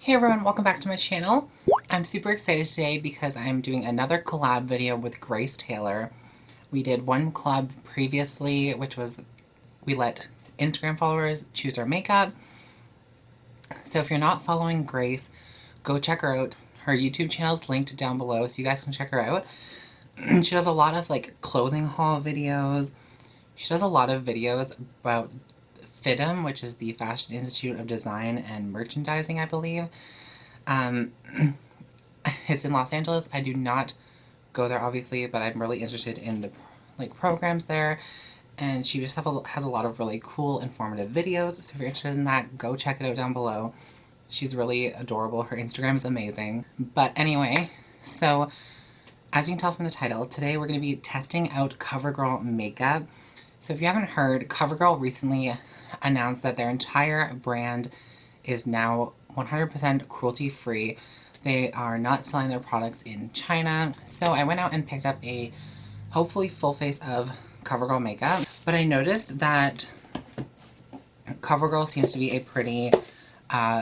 Hey everyone, welcome back to my channel. I'm super excited today because I'm doing another collab video with Grace Taylor. We did one collab previously, which was we let Instagram followers choose our makeup. So if you're not following Grace, go check her out. Her YouTube channel is linked down below so you guys can check her out. She does a lot of like clothing haul videos. She does a lot of videos about FIDM, which is the Fashion Institute of Design and Merchandising, I believe. It's in Los Angeles. I do not go there, obviously, but I'm really interested in the programs there. And she just has a lot of really cool, informative videos. So if you're interested in that, go check it out down below. She's really adorable. Her Instagram is amazing. But anyway, so as you can tell from the title, today we're going to be testing out CoverGirl makeup. So if you haven't heard, CoverGirl recently announced that their entire brand is now 100% cruelty-free. They are not selling their products in China. So I went out and picked up a hopefully full face of CoverGirl makeup. But I noticed that CoverGirl seems to be a pretty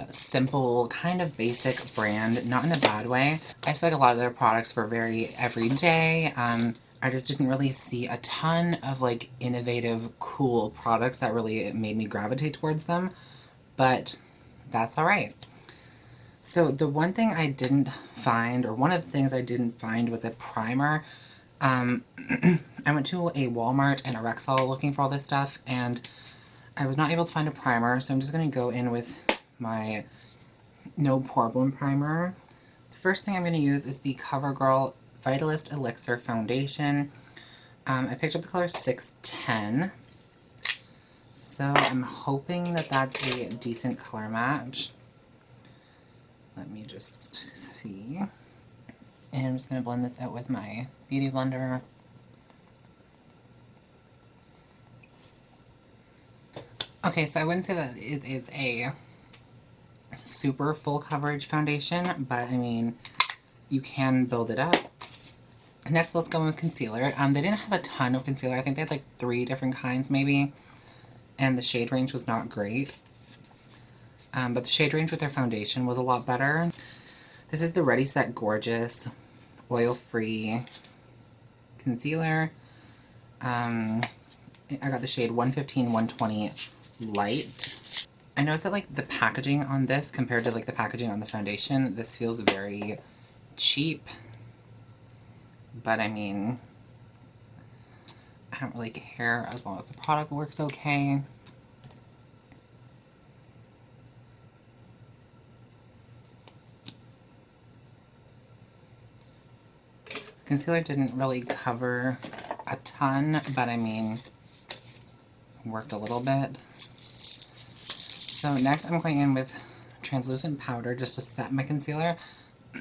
simple, kind of basic brand, not in a bad way. I just feel like a lot of their products were very everyday. I just didn't really see a ton of like innovative, cool products that really made me gravitate towards them, but that's all right. So the one thing I didn't find, or one of the things I didn't find, was a primer. I went to a Walmart and a Rexall looking for all this stuff, and I was not able to find a primer, so I'm just going to go in with my No Problem primer. The first thing I'm going to use is the CoverGirl Vitalist Elixir Foundation. I picked up the color 610. So I'm hoping that that's a decent color match. Let me just see. And I'm just going to blend this out with my beauty blender. Okay, so I wouldn't say that it is a super full coverage foundation, but I mean, you can build it up. Next, let's go in with concealer. They didn't have a ton of concealer. I think they had like 3 different kinds maybe, and the shade range was not great. But the shade range with their foundation was a lot better. This is the Ready Set Gorgeous oil-free concealer. I got the shade 115-120 Light. I noticed that like the packaging on this compared to like the packaging on the foundation, this feels very cheap. But I mean, I don't really care as long as the product works okay. So the concealer didn't really cover a ton, but I mean, worked a little bit. So next I'm going in with translucent powder just to set my concealer.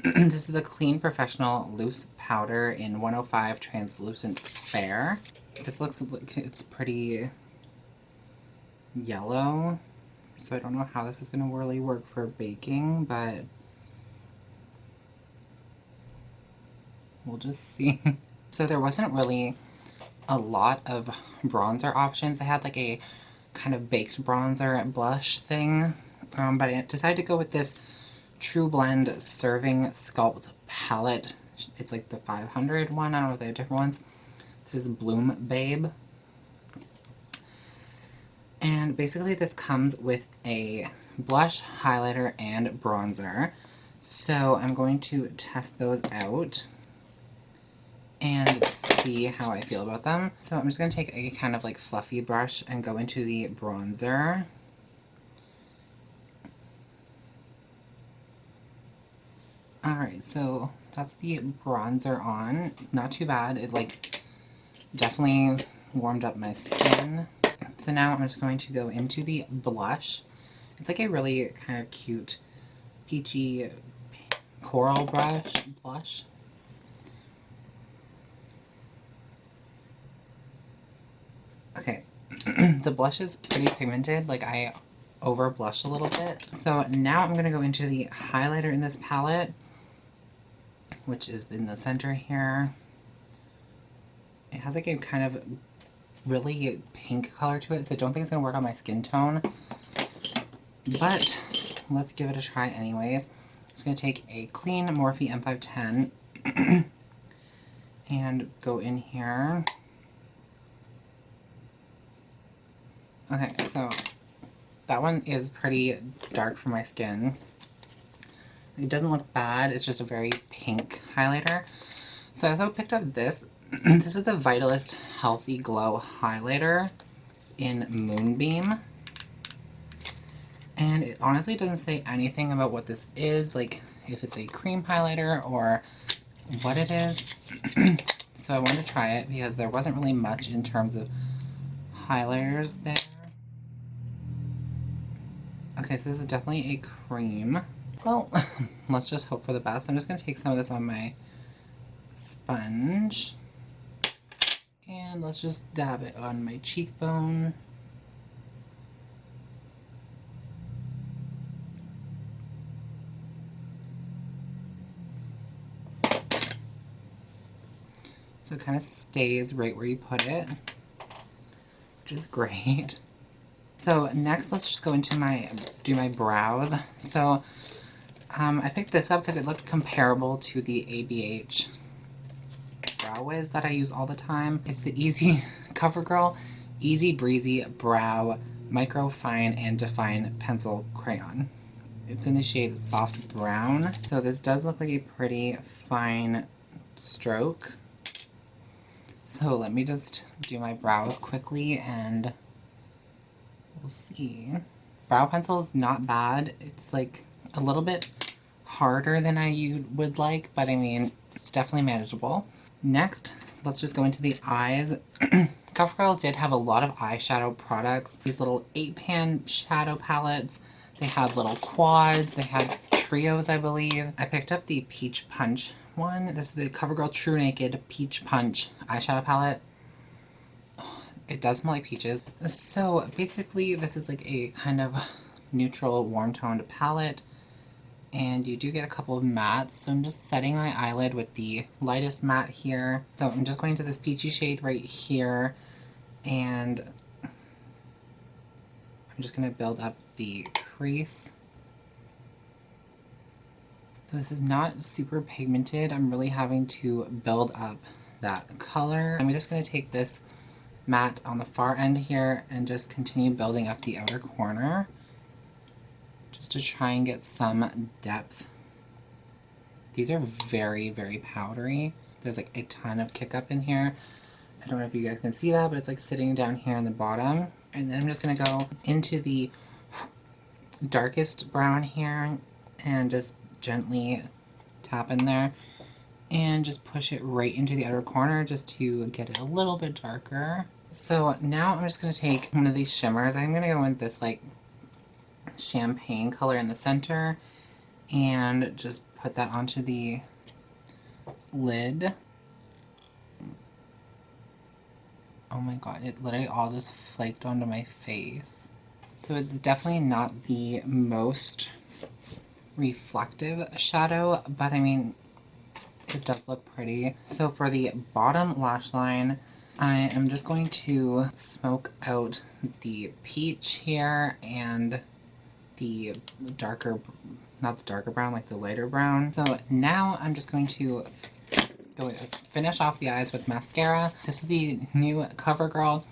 This is the Clean Professional Loose Powder in 105 Translucent Fair. This looks like it's pretty yellow, so I don't know how this is going to really work for baking, but we'll just see. So there wasn't really a lot of bronzer options. They had like a kind of baked bronzer and blush thing, but I decided to go with this True Blend Serving Sculpt Palette. It's like the 500 one. I don't know if they have different ones. This is Bloom Babe. And basically this comes with a blush, highlighter, and bronzer. So I'm going to test those out and see how I feel about them. So I'm just going to take a kind of like fluffy brush and go into the bronzer. Alright, so that's the bronzer on. Not too bad. It like definitely warmed up my skin. So now I'm just going to go into the blush. It's like a really kind of cute peachy coral blush. Okay, the blush is pretty pigmented. Like I over blushed a little bit. So now I'm going to go into the highlighter in this palette, which is in the center here. It has like a kind of really pink color to it, so I don't think it's going to work on my skin tone. But let's give it a try anyways. I'm just going to take a clean Morphe M510 and go in here. Okay, so that one is pretty dark for my skin. It doesn't look bad, it's just a very pink highlighter. So I also picked up this. This is the Vitalist Healthy Glow Highlighter in Moonbeam. And it honestly doesn't say anything about what this is, like if it's a cream highlighter or what it is. So I wanted to try it because there wasn't really much in terms of highlighters there. Okay, so this is definitely a cream. Well, let's just hope for the best. I'm just going to take some of this on my sponge. And let's just dab it on my cheekbone. So it kind of stays right where you put it, which is great. So next, let's just go into do my brows. So I picked this up because it looked comparable to the ABH Brow Wiz that I use all the time. It's the Covergirl Easy Breezy Brow Micro Fine and Define Pencil Crayon. It's in the shade Soft Brown. So this does look like a pretty fine stroke. So let me just do my brows quickly and we'll see. Brow pencil is not bad. It's like a little bit harder than I would like, but I mean, it's definitely manageable. Next, let's just go into the eyes. Covergirl did have a lot of eyeshadow products. These little 8-pan shadow palettes. They had little quads. They had trios, I believe. I picked up the Peach Punch one. This is the Covergirl True Naked Peach Punch eyeshadow palette. Oh, it does smell like peaches. So basically, this is like a kind of neutral, warm-toned palette. And you do get a couple of mattes. So I'm just setting my eyelid with the lightest matte here. So I'm just going to this peachy shade right here. And I'm just going to build up the crease. So this is not super pigmented. I'm really having to build up that color. I'm just going to take this matte on the far end here and just continue building up the outer corner, just to try and get some depth. These are very, very powdery. There's like a ton of kick up in here. I don't know if you guys can see that, but it's like sitting down here in the bottom. And then I'm just going to go into the darkest brown here and just gently tap in there and just push it right into the outer corner just to get it a little bit darker. So now I'm just going to take one of these shimmers. I'm going to go with this like champagne color in the center and just put that onto the lid. Oh my god, it literally all just flaked onto my face. So it's definitely not the most reflective shadow, but I mean, it does look pretty. So for the bottom lash line, I am just going to smoke out the peach here and the darker, not the darker brown, like the lighter brown. So now I'm just going to finish off the eyes with mascara. This is the new CoverGirl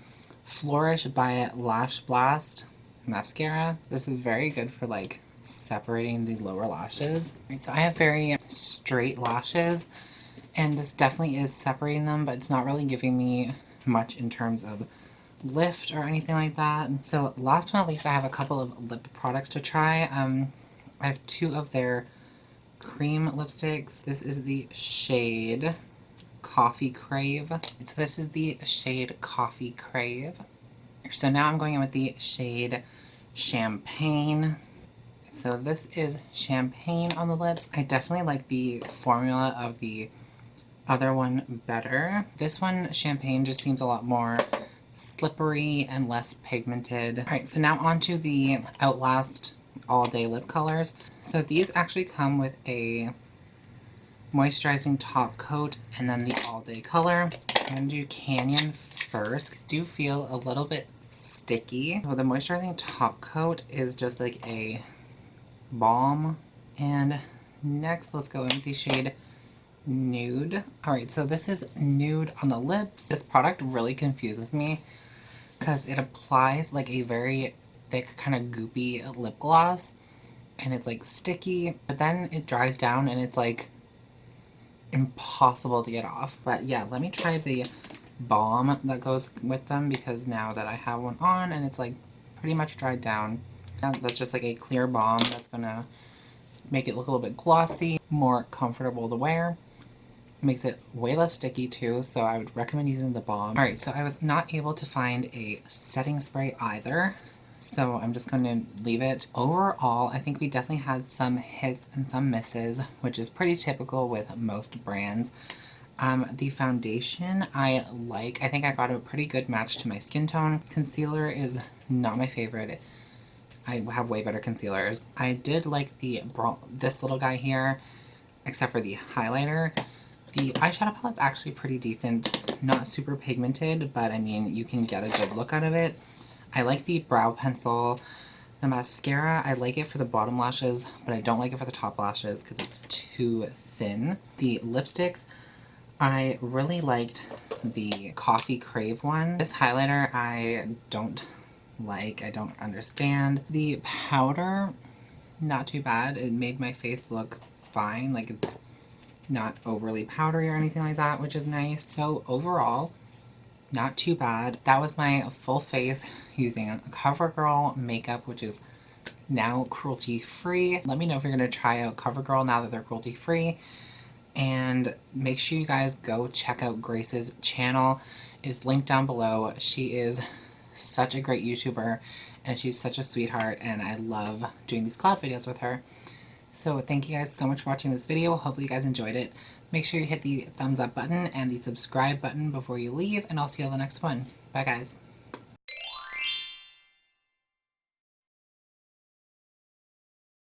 Flourish by Lash Blast mascara. This is very good for like separating the lower lashes. Right, so I have very straight lashes and this definitely is separating them, but it's not really giving me much in terms of lift or anything like that. So last but not least, I have a couple of lip products to try. I have two of their cream lipsticks. This is the shade Coffee Crave. So this is the shade Coffee Crave. So now I'm going in with the shade Champagne. So this is Champagne on the lips. I definitely like the formula of the other one better. This one, Champagne, just seems a lot more slippery and less pigmented. All right, so now onto the Outlast All Day lip colors. So these actually come with a moisturizing top coat and then the all day color. I'm gonna do Canyon first because I do feel a little bit sticky. So the moisturizing top coat is just like a Balm. And next, let's go in with the shade Nude. Alright, so this is Nude on the lips. This product really confuses me because it applies like a very thick, kind of goopy lip gloss. And it's like sticky, but then it dries down and it's like impossible to get off. But yeah, let me try the balm that goes with them, because now that I have one on and it's like pretty much dried down. And that's just like a clear balm that's gonna make it look a little bit glossy, more comfortable to wear. It makes it way less sticky too, so I would recommend using the balm. Alright, so I was not able to find a setting spray either, so I'm just going to leave it. Overall, I think we definitely had some hits and some misses, which is pretty typical with most brands. The foundation I like. I think I got a pretty good match to my skin tone. Concealer is not my favorite. I have way better concealers. I did like this little guy here, except for the highlighter. The eyeshadow palette's actually pretty decent. Not super pigmented, but I mean, you can get a good look out of it. I like the brow pencil. The mascara, I like it for the bottom lashes, but I don't like it for the top lashes because it's too thin. The lipsticks, I really liked the Coffee Crave one. This highlighter, I don't like. I don't understand. The powder, not too bad. It made my face look fine. Like, it's not overly powdery or anything like that, which is nice. So overall, not too bad. That was my full face using Covergirl makeup, which is now cruelty free. Let me know if you're going to try out Covergirl now that they're cruelty free. And make sure you guys go check out Grace's channel. It's linked down below. She is such a great YouTuber and she's such a sweetheart, and I love doing these collab videos with her. So thank you guys so much for watching this video. Hopefully you guys enjoyed it. Make sure you hit the thumbs up button and the subscribe button before you leave, and I'll see you on the next one. Bye guys.